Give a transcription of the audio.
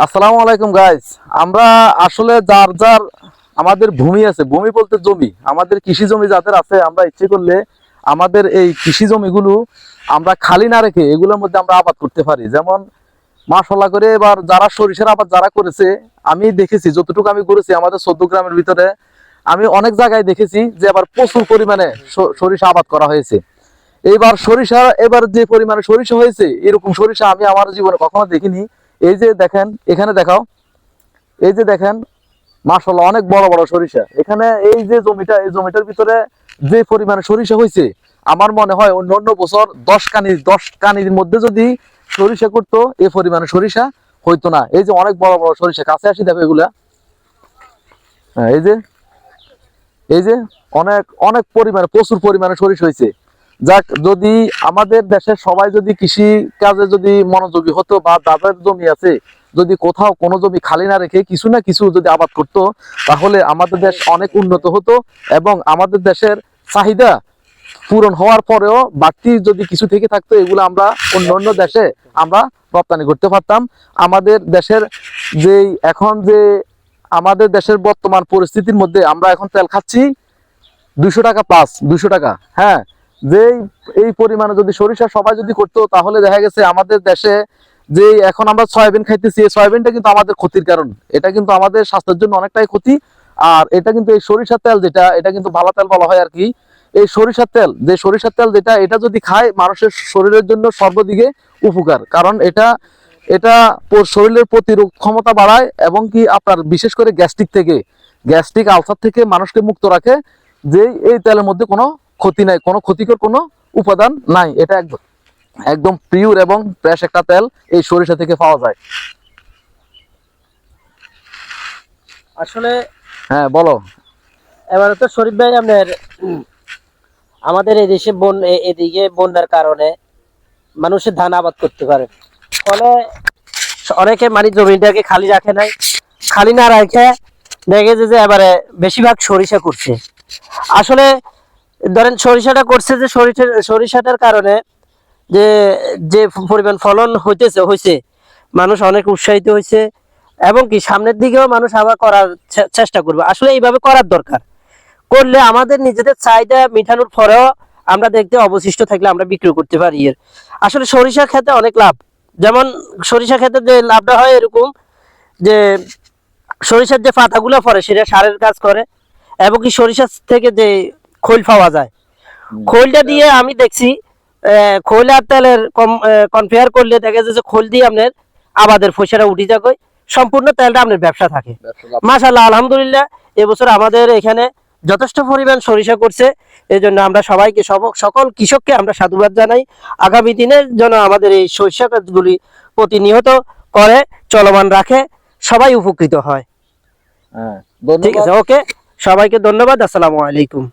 আসসালামু আলাইকুম গাইস। আমরা আসলে যার যার আমাদের ভূমি আছে, ভূমি বলতে জমি, আমাদের কৃষি জমি যাদের আছে, আমরা ইচ্ছে করলে আমাদের এই কৃষি জমিগুলো আমরা খালি না রেখে এগুলোর মধ্যে আমরা আবাদ করতে পারি। যেমন মাশাআল্লাহ করে এবার যারা সরিষার আবাদ যারা করেছে, আমি দেখেছি যতটুকু আমি করেছি আমাদের 14 গ্রামের ভিতরে, আমি অনেক জায়গায় দেখেছি যে এবার প্রচুর পরিমাণে সরিষা আবাদ করা হয়েছে। এইবার সরিষা এবার যে পরিমাণে সরিষা হয়েছে, এরকম সরিষা আমি আমার জীবনে কখনো দেখিনি। এই যে দেখেন, এখানে দেখাও, এই যে দেখেন মাশাআল্লাহ অনেক বড় বড় সরিষা এখানে। এই যে জমিটা, এই জমিটার ভিতরে যে পরিমাণে সরিষা হয়েছে, আমার মনে হয় অন্য অন্য বছর 10 কানির মধ্যে যদি সরিষা করতো এই পরিমাণে সরিষা হইতো না। এই যে অনেক বড় বড় সরিষা, কাছে আসি দেখো এগুলা। হ্যাঁ, এই যে অনেক অনেক পরিমাণে, প্রচুর পরিমাণে সরিষা হয়েছে। যাক, যদি আমাদের দেশের সবাই যদি কৃষি কাজে যদি মনোযোগী হতো, বা যাদের জমি আছে যদি কোথাও কোনো জমি খালি না রেখে কিছু না কিছু যদি আবাদ করত, তাহলে আমাদের দেশ অনেক উন্নত হতো এবং আমাদের দেশের চাহিদা পূরণ হওয়ার পরেও বাড়তি যদি কিছু থেকে থাকতো, এগুলো আমরা অন্য দেশে আমরা রপ্তানি করতে পারতাম। আমাদের দেশের যেই এখন যে আমাদের দেশের বর্তমান পরিস্থিতির মধ্যে আমরা এখন তেল খাচ্ছি 200 টাকা প্লাস, 200 টাকা। হ্যাঁ, যে এই পরিমাণে যদি সরিষা সবাই যদি করতো, তাহলে দেখা গেছে আমাদের দেশে যে এখন আমরা সয়াবিন খাইতেছি, এই সয়াবিনটা কিন্তু আমাদের ক্ষতির কারণ। এটা কিন্তু আমাদের স্বাস্থ্যের জন্য অনেকটাই ক্ষতি। আর এটা কিন্তু এই সরিষার তেল যেটা, এটা কিন্তু ভালো তেল বলা হয় আর কি। এই সরিষার তেল, যে সরিষার তেল যেটা, এটা যদি খায় মানুষের শরীরের জন্য সর্বদিকে উপকার। কারণ এটা এটা শরীরের প্রতিরোধ ক্ষমতা বাড়ায় এবং কি আপনার বিশেষ করে গ্যাস্ট্রিক আলসার থেকে মানুষকে মুক্ত রাখে। যে এই তেলের মধ্যে কোনো ক্ষতি নাই, কোনো ক্ষতিকর কোনো উপাদান নাই। এটা একদম একদম পিওর এবং ফ্রেশ একটা তেল এই সরিষা থেকে পাওয়া যায়। আসলে হ্যাঁ, বলো। এবারে তো শরীফ ভাই আপনার আমাদের এই দেশে এদিকে বন্যার কারণে মানুষের ধান আবাদ করতে পারে, ফলে অনেকে মানে জমিটাকে খালি রাখে নাই, খালি না রাখে দেখে যে এবারে বেশিরভাগ সরিষা করছে। আসলে ধরেন সরিষাটা করছে, যে সরিষাটার কারণে যে যে পরিমাণ ফলন হয়েছে মানুষ অনেক উৎসাহিত হয়েছে, এবং কি সামনের দিকেও মানুষ আবার করার চেষ্টা করবে। আসলে এইভাবে করার দরকার, করলে আমাদের নিজেদের চাহিদা মেটানোর পরেও আমরা দেখতে অবশিষ্ট থাকলে আমরা বিক্রি করতে পারি। আসলে সরিষা খেতে অনেক লাভ। যেমন সরিষা খেতে যে লাভটা হয় এরকম, যে সরিষার যে পাতাগুলো পড়ে সেটা সারের কাজ করে, এবং কি সরিষা থেকে যে খৈল পাওয়া যায়, খৈলটা দিয়ে আমি দেখছি খৈল আর তেলের কম্পেয়ার করলে দেখা যায় যে খৈল দিয়ে আপনার আবাদের পয়সাটা উঠে যায়, সম্পূর্ণ তেলটা আপনার ব্যবসা থাকে। মাশাআল্লাহ, আলহামদুলিল্লাহ, এবছর আমাদের এখানে যথেষ্ট পরিমাণ সরিষা করছে। এই জন্য আমরা সবাইকে, সকল কৃষককে আমরা সাধুবাদ জানাই। আগামী দিনের জন্য আমাদের এই সরিষা কাজগুলি প্রতিনিয়ত করে চলমান রাখে, সবাই উপকৃত হয়। হ্যাঁ, ঠিক আছে, ওকে, সবাইকে ধন্যবাদ। আসসালামু আলাইকুম।